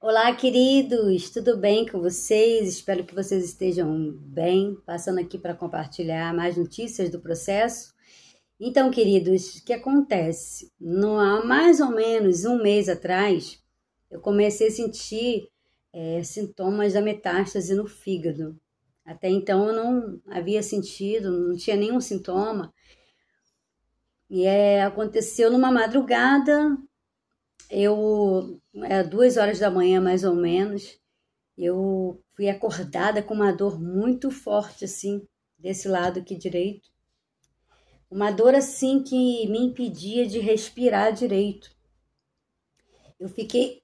Olá, queridos, tudo bem com vocês? Espero que vocês estejam bem. Passando aqui para compartilhar mais notícias do processo. Então, queridos, o que acontece? Há mais ou menos um mês atrás, eu comecei a sentir sintomas da metástase no fígado. Até então eu não havia sentido, não tinha nenhum sintoma. E aconteceu numa madrugada. Era 2 horas da manhã, mais ou menos, eu fui acordada com uma dor muito forte, assim, desse lado aqui direito. Uma dor, assim, que me impedia de respirar direito. Eu fiquei,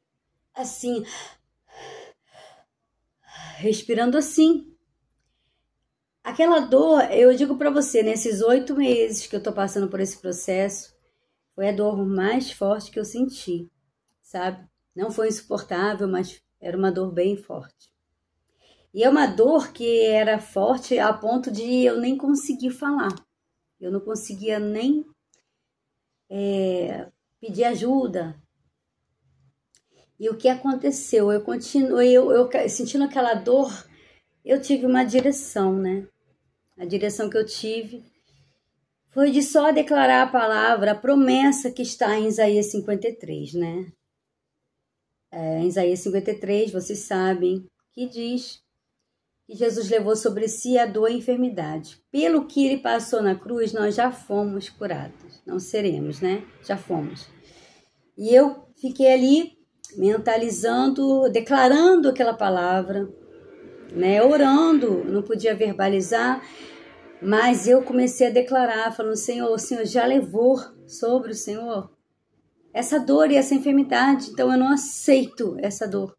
assim, respirando assim. Aquela dor, eu digo pra você, nesses 8 meses que eu tô passando por esse processo, foi a dor mais forte que eu senti, sabe? Não foi insuportável, mas era uma dor bem forte. E é uma dor que era forte a ponto de eu nem conseguir falar. Eu não conseguia nem pedir ajuda. E o que aconteceu? Eu continuei, eu sentindo aquela dor, eu tive uma direção, né? A direção que eu tive foi de só declarar a palavra, a promessa que está em Isaías 53, né? Em Isaías 53, vocês sabem, que diz que Jesus levou sobre si a dor e a enfermidade. Pelo que ele passou na cruz, nós já fomos curados. Não seremos, né? Já fomos. E eu fiquei ali mentalizando, declarando aquela palavra, né? Orando, não podia verbalizar, mas eu comecei a declarar, falando: Senhor, o Senhor já levou sobre o Senhor essa dor e essa enfermidade, então eu não aceito essa dor.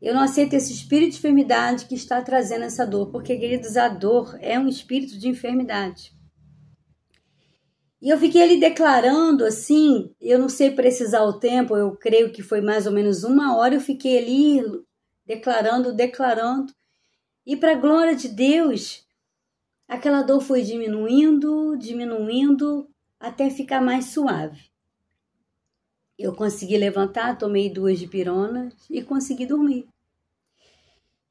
Eu não aceito esse espírito de enfermidade que está trazendo essa dor, porque, queridos, a dor é um espírito de enfermidade. E eu fiquei ali declarando assim, eu não sei precisar o tempo, eu creio que foi mais ou menos 1 hora, eu fiquei ali declarando, e para a glória de Deus, aquela dor foi diminuindo, até ficar mais suave. Eu consegui levantar, tomei 2 dipironas e consegui dormir.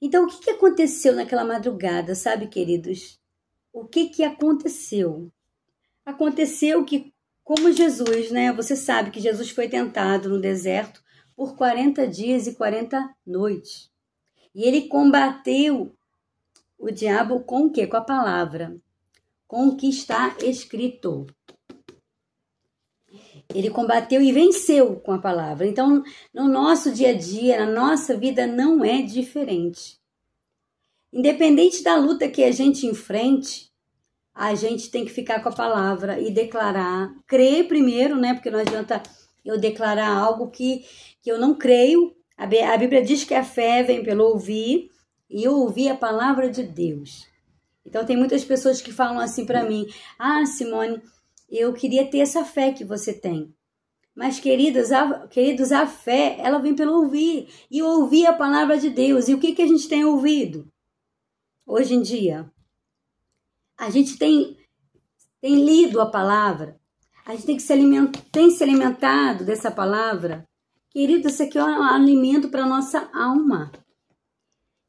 Então, o que aconteceu naquela madrugada, sabe, queridos? O que aconteceu? Aconteceu que, como Jesus, né? Você sabe que Jesus foi tentado no deserto por 40 dias e 40 noites. E ele combateu o diabo com o quê? Com a palavra. Com o que está escrito. Ele combateu e venceu com a palavra. Então, no nosso dia a dia, na nossa vida, não é diferente. Independente da luta que a gente enfrente, a gente tem que ficar com a palavra e declarar. Crer primeiro, né? Porque não adianta eu declarar algo que eu não creio. A Bíblia diz que a fé vem pelo ouvir, e eu ouvir a palavra de Deus. Então, tem muitas pessoas que falam assim para mim: ah, Simone, eu queria ter essa fé que você tem. Mas, queridos, a fé, ela vem pelo ouvir. E ouvir a palavra de Deus. E o que a gente tem ouvido hoje em dia? A gente tem lido a palavra. A gente tem se alimentado dessa palavra. Querido, isso aqui é um alimento para a nossa alma.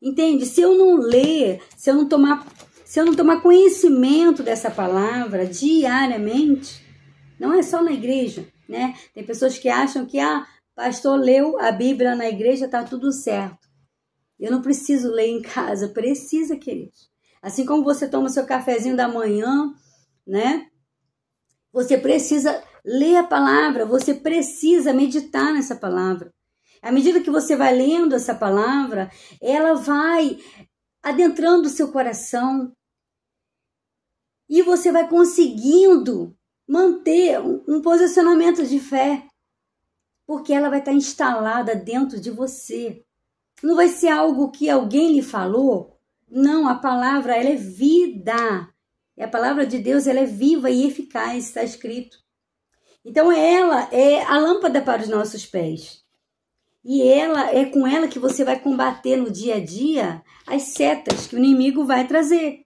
Entende? Se eu não ler, se eu não tomar conhecimento dessa palavra diariamente, não é só na igreja, né? Tem pessoas que acham que, pastor leu a Bíblia na igreja, tá tudo certo. Eu não preciso ler em casa, precisa, queridos. Assim como você toma o seu cafezinho da manhã, né? Você precisa ler a palavra, você precisa meditar nessa palavra. À medida que você vai lendo essa palavra, ela vai adentrando o seu coração, e você vai conseguindo manter um posicionamento de fé, porque ela vai estar instalada dentro de você. Não vai ser algo que alguém lhe falou. Não, a palavra, ela é vida. E a palavra de Deus, ela é viva e eficaz, está escrito. Então, ela é a lâmpada para os nossos pés. E é com ela que você vai combater no dia a dia as setas que o inimigo vai trazer.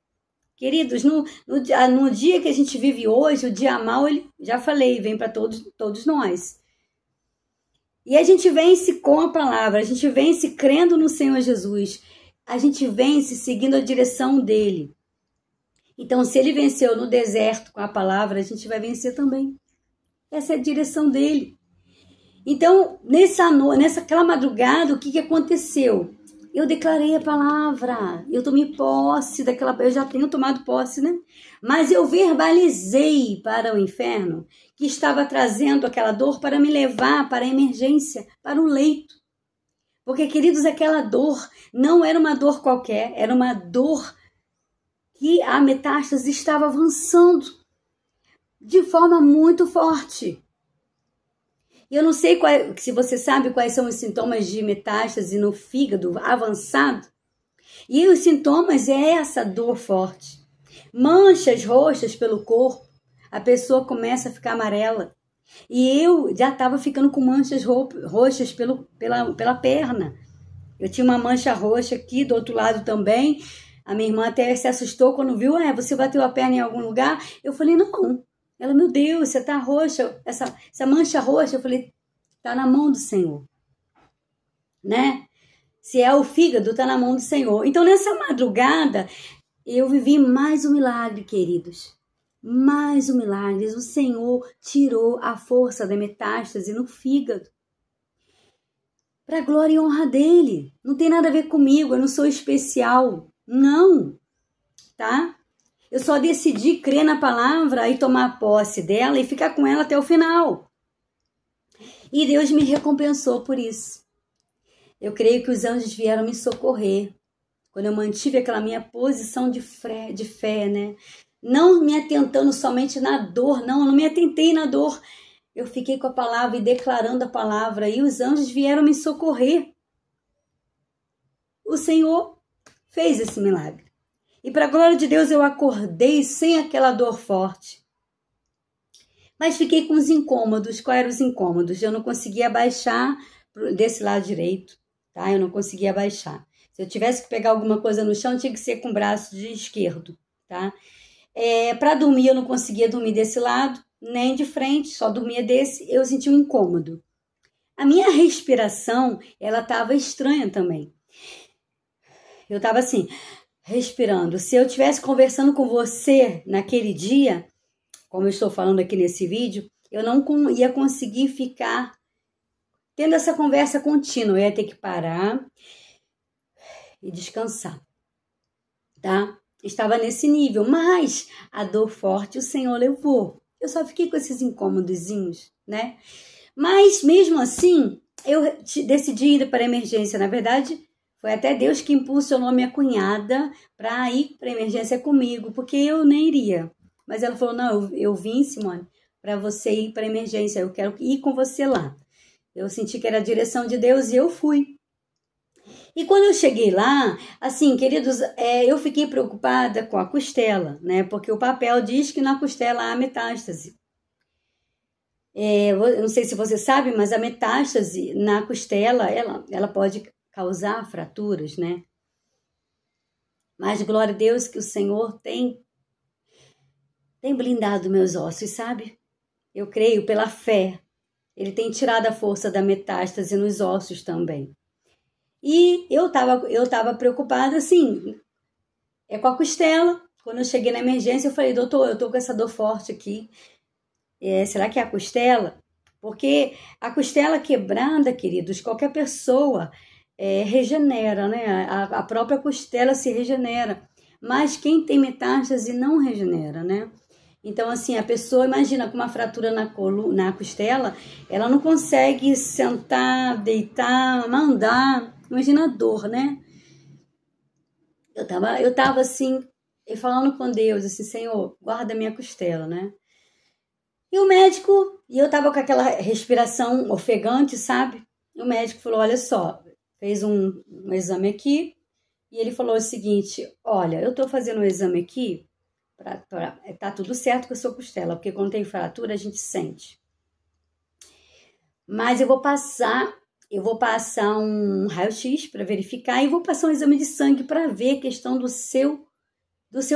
Queridos, no dia que a gente vive hoje, o dia mau, já falei, vem para todos nós. E a gente vence com a palavra, a gente vence crendo no Senhor Jesus, a gente vence seguindo a direção dele. Então, se ele venceu no deserto com a palavra, a gente vai vencer também. Essa é a direção dele. Então, aquela madrugada, o que aconteceu? Eu declarei a palavra, eu tomei posse daquela, eu já tenho tomado posse, né? Mas eu verbalizei para o inferno que estava trazendo aquela dor para me levar para a emergência, para o leito. Porque, queridos, aquela dor não era uma dor qualquer, era uma dor que a metástase estava avançando de forma muito forte. E eu não sei se você sabe quais são os sintomas de metástase no fígado avançado. E os sintomas é essa dor forte. Manchas roxas pelo corpo. A pessoa começa a ficar amarela. E eu já estava ficando com manchas roxas pela perna. Eu tinha uma mancha roxa aqui, do outro lado também. A minha irmã até se assustou quando viu. Você bateu a perna em algum lugar? Eu falei, não. Ela, meu Deus, você tá roxa, essa mancha roxa. Eu falei, tá na mão do Senhor, né? Se é o fígado, tá na mão do Senhor. Então, nessa madrugada, eu vivi mais um milagre, queridos. Mais um milagre. O Senhor tirou a força da metástase no fígado. Para a glória e honra dele. Não tem nada a ver comigo, eu não sou especial. Não, tá? Eu só decidi crer na palavra e tomar posse dela e ficar com ela até o final. E Deus me recompensou por isso. Eu creio que os anjos vieram me socorrer. Quando eu mantive aquela minha posição de fé, né? Não me atentando somente na dor, não. Eu não me atentei na dor. Eu fiquei com a palavra e declarando a palavra. E os anjos vieram me socorrer. O Senhor fez esse milagre. E para a glória de Deus eu acordei sem aquela dor forte. Mas fiquei com os incômodos. Quais eram os incômodos? Eu não conseguia abaixar desse lado direito, tá? Eu não conseguia abaixar. Se eu tivesse que pegar alguma coisa no chão, tinha que ser com o braço esquerdo, tá? Para dormir, eu não conseguia dormir desse lado, nem de frente, só dormia desse. Eu sentia um incômodo. A minha respiração, ela estava estranha também. Eu estava assim, respirando. Se eu estivesse conversando com você naquele dia, como eu estou falando aqui nesse vídeo, eu não ia conseguir ficar tendo essa conversa contínua. Eu ia ter que parar e descansar, tá? Estava nesse nível, mas a dor forte o Senhor levou. Eu só fiquei com esses incômodozinhos, né? Mas mesmo assim, eu decidi ir para a emergência. Na verdade, foi até Deus que impulsionou a minha cunhada para ir para a emergência comigo, porque eu nem iria. Mas ela falou, não, eu vim, Simone, para você ir para a emergência, eu quero ir com você lá. Eu senti que era a direção de Deus e eu fui. E quando eu cheguei lá, assim, queridos, eu fiquei preocupada com a costela, né? Porque o papel diz que na costela há metástase. Eu não sei se você sabe, mas a metástase na costela, ela pode causar fraturas, né? Mas glória a Deus que o Senhor tem blindado meus ossos, sabe? Eu creio pela fé. Ele tem tirado a força da metástase nos ossos também. E eu tava preocupada, assim, com a costela. Quando eu cheguei na emergência, eu falei, doutor, eu tô com essa dor forte aqui. Será que é a costela? Porque a costela quebrada, queridos, qualquer pessoa regenera, né? A própria costela se regenera. Mas quem tem metástase não regenera, né? Então, assim, a pessoa, imagina, com uma fratura na costela, ela não consegue sentar, deitar, andar. Imagina a dor, né? Eu tava assim, falando com Deus, assim, Senhor, guarda minha costela, né? E o médico, eu tava com aquela respiração ofegante, sabe? E o médico falou, olha só, fez um exame aqui, e ele falou o seguinte, olha, eu tô fazendo um exame aqui, tá tudo certo com a sua costela, porque quando tem fratura a gente sente. Mas eu vou passar um raio-x para verificar e vou passar um exame de sangue para ver a questão do seu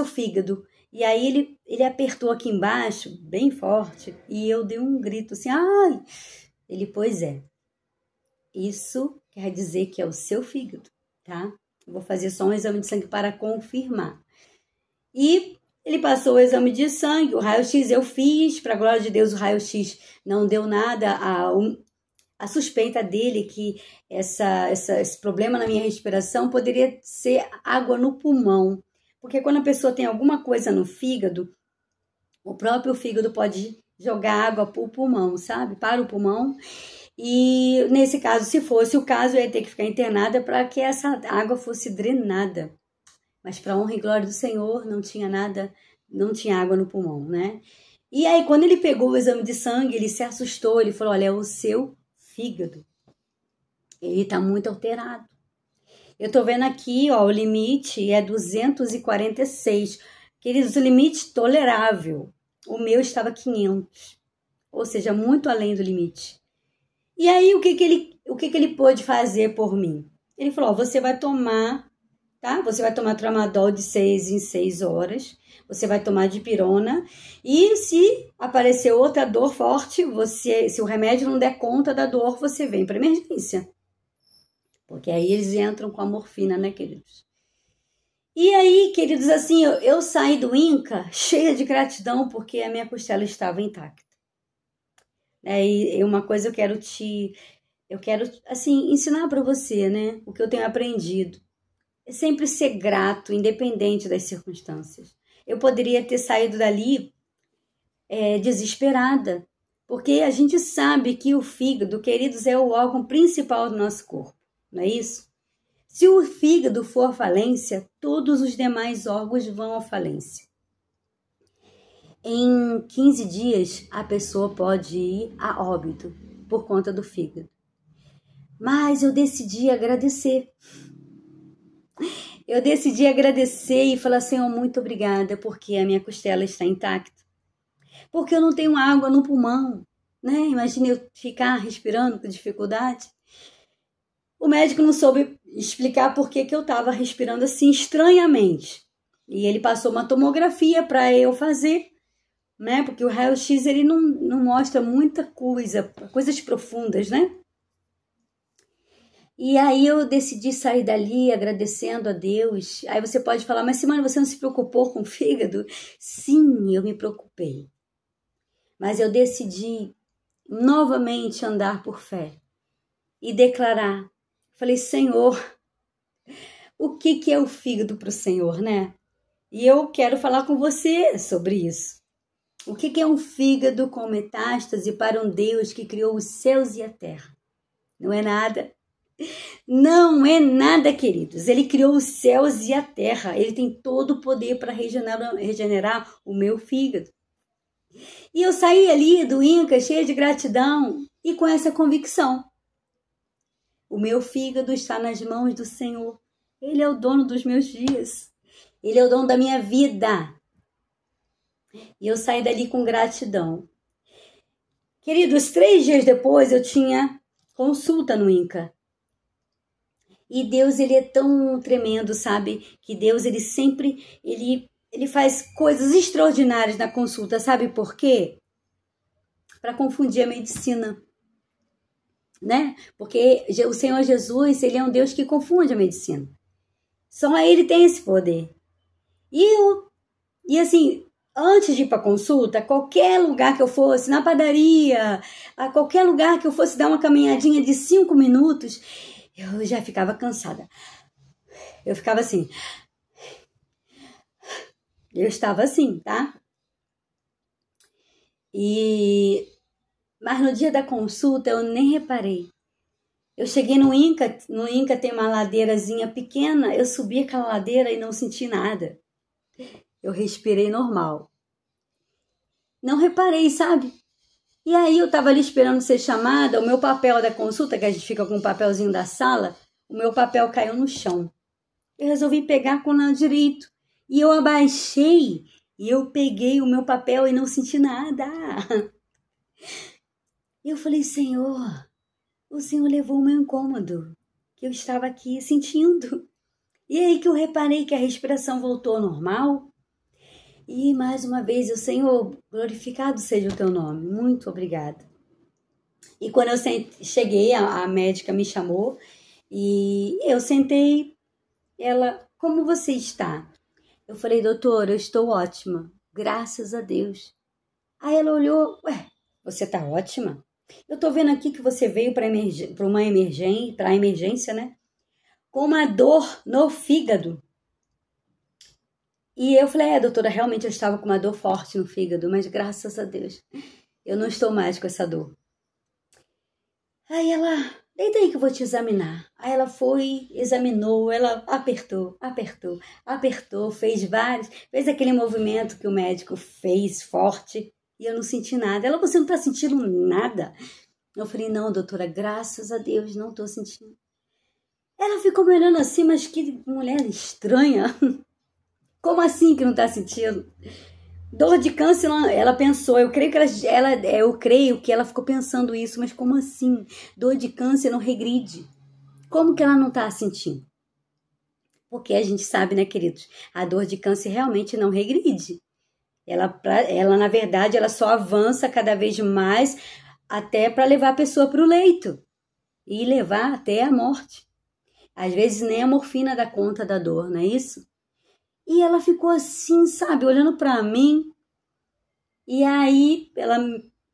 fígado. E aí ele apertou aqui embaixo, bem forte, e eu dei um grito assim, ai! Ele, pois é. Isso quer dizer que é o seu fígado, tá? Eu vou fazer só um exame de sangue para confirmar. E ele passou o exame de sangue, o raio-x eu fiz, para a glória de Deus o raio-x não deu nada, a suspeita dele que esse problema na minha respiração poderia ser água no pulmão, porque quando a pessoa tem alguma coisa no fígado, o próprio fígado pode jogar água para o pulmão, sabe? Para o pulmão. E nesse caso, se fosse o caso, eu ia ter que ficar internada para que essa água fosse drenada. Mas para honra e glória do Senhor, não tinha nada, não tinha água no pulmão, né? E aí, quando ele pegou o exame de sangue, ele se assustou, ele falou, olha, é o seu fígado. Ele está muito alterado. Eu tô vendo aqui, ó, o limite é 246. Queridos, o limite tolerável. O meu estava 500. Ou seja, muito além do limite. E aí, o que ele pôde fazer por mim? Ele falou, ó, você vai tomar, tá? Você vai tomar tramadol de 6 em 6 horas. Você vai tomar dipirona. E se aparecer outra dor forte, se o remédio não der conta da dor, você vem para emergência. Porque aí eles entram com a morfina, né, queridos? E aí, queridos, assim, eu saí do INCA cheia de gratidão porque a minha costela estava intacta. E uma coisa eu quero assim, ensinar para você, né? O que eu tenho aprendido. É sempre ser grato, independente das circunstâncias. Eu poderia ter saído dali desesperada, porque a gente sabe que o fígado, queridos, é o órgão principal do nosso corpo, não é isso? Se o fígado for à falência, todos os demais órgãos vão à falência. Em 15 dias, a pessoa pode ir a óbito por conta do fígado. Mas eu decidi agradecer. Eu decidi agradecer e falar, Senhor, muito obrigada, porque a minha costela está intacta. Porque eu não tenho água no pulmão, né? Imagina eu ficar respirando com dificuldade. O médico não soube explicar por que eu estava respirando assim estranhamente. E ele passou uma tomografia para eu fazer, né? Porque o raio-x ele não mostra muita coisas profundas, né? E aí eu decidi sair dali agradecendo a Deus. Aí você pode falar, mas Simone, você não se preocupou com o fígado? Sim, eu me preocupei. Mas eu decidi novamente andar por fé e declarar. Falei, Senhor, o que é o fígado para o Senhor, né? E eu quero falar com você sobre isso. O que é um fígado com metástase para um Deus que criou os céus e a terra? Não é nada. Não é nada, queridos. Ele criou os céus e a terra. Ele tem todo o poder para regenerar o meu fígado. E eu saí ali do INCA cheia de gratidão e com essa convicção. O meu fígado está nas mãos do Senhor. Ele é o dono dos meus dias. Ele é o dono da minha vida. E eu saí dali com gratidão. Queridos, 3 dias depois eu tinha consulta no INCA. E Deus, ele é tão tremendo, sabe? Que Deus, ele sempre, ele faz coisas extraordinárias na consulta. Sabe por quê? Para confundir a medicina, né? Porque o Senhor Jesus, ele é um Deus que confunde a medicina. Só ele tem esse poder. E assim, antes de ir para consulta, qualquer lugar que eu fosse, na padaria, a qualquer lugar que eu fosse dar uma caminhadinha de 5 minutos, eu já ficava cansada. Eu ficava assim. Eu estava assim, tá? Mas no dia da consulta eu nem reparei. Eu cheguei no INCA tem uma ladeirazinha pequena, eu subi aquela ladeira e não senti nada. Eu respirei normal. Não reparei, sabe? E aí eu tava ali esperando ser chamada, o meu papel da consulta, que a gente fica com o papelzinho da sala, o meu papel caiu no chão. Eu resolvi pegar com o lado direito. E eu abaixei e eu peguei o meu papel e não senti nada. E eu falei, Senhor, o Senhor levou o meu incômodo, que eu estava aqui sentindo. E aí que eu reparei que a respiração voltou ao normal. E mais uma vez, o Senhor, glorificado seja o teu nome. Muito obrigada. E quando eu cheguei, a médica me chamou e eu sentei. Ela, como você está? Eu falei, doutora, eu estou ótima, graças a Deus. Aí ela olhou, ué, você tá ótima? Eu tô vendo aqui que você veio para uma emergência, né? Com uma dor no fígado. E eu falei, doutora, realmente eu estava com uma dor forte no fígado, mas graças a Deus, eu não estou mais com essa dor. Aí ela, deita aí que eu vou te examinar. Aí ela foi, examinou, ela apertou, fez aquele movimento que o médico fez forte e eu não senti nada. Ela, você não tá sentindo nada? Eu falei, não, doutora, graças a Deus, não tô sentindo. Ela ficou me olhando assim, mas que mulher estranha. Como assim que não tá sentindo? Dor de câncer, ela pensou, eu creio que ela ficou pensando isso, mas como assim? Dor de câncer não regride. Como que ela não tá sentindo? Porque a gente sabe, né, queridos? A dor de câncer realmente não regride. Ela na verdade, ela só avança cada vez mais até para levar a pessoa para o leito e levar até a morte. Às vezes nem a morfina dá conta da dor, não é isso? E ela ficou assim, sabe, olhando para mim. E aí ela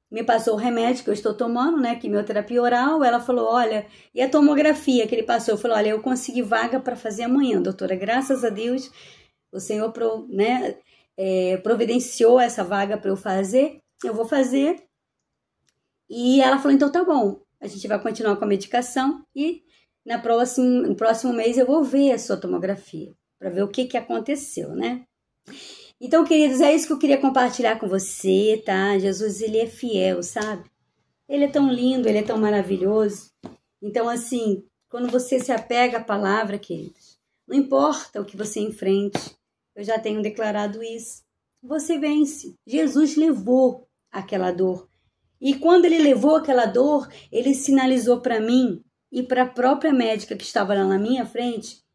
me passou o remédio que eu estou tomando, né, quimioterapia oral. Ela falou, olha, e a tomografia que ele passou? Eu falei, olha, eu consegui vaga para fazer amanhã, doutora. Graças a Deus, o Senhor providenciou essa vaga para eu fazer. Eu vou fazer. E ela falou, então tá bom, a gente vai continuar com a medicação e no próximo mês eu vou ver a sua tomografia, para ver o que aconteceu, né? Então, queridos, é isso que eu queria compartilhar com você, tá? Jesus, ele é fiel, sabe? Ele é tão lindo, ele é tão maravilhoso. Então, assim, quando você se apega à palavra, queridos, não importa o que você enfrente, eu já tenho declarado isso, você vence. Jesus levou aquela dor. E quando ele levou aquela dor, ele sinalizou para mim e para a própria médica que estava lá na minha frente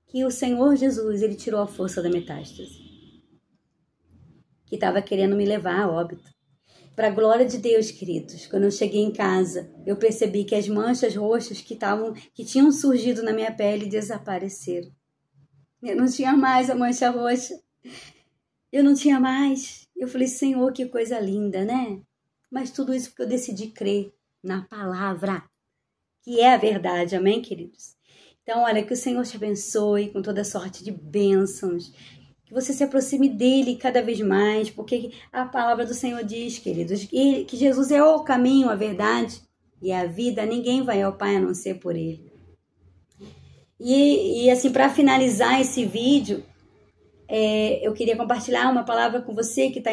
que o Senhor Jesus, ele tirou a força da metástase, que estava querendo me levar a óbito. Para a glória de Deus, queridos, quando eu cheguei em casa, eu percebi que as manchas roxas que tinham surgido na minha pele desapareceram. Eu não tinha mais a mancha roxa. Eu não tinha mais. Eu falei, Senhor, que coisa linda, né? Mas tudo isso porque eu decidi crer na palavra, que é a verdade, amém, queridos? Então, olha, que o Senhor te abençoe com toda sorte de bênçãos, que você se aproxime dele cada vez mais, porque a palavra do Senhor diz, queridos, que Jesus é o caminho, a verdade e a vida, ninguém vai ao Pai a não ser por ele. E assim, para finalizar esse vídeo, eu queria compartilhar uma palavra com você que está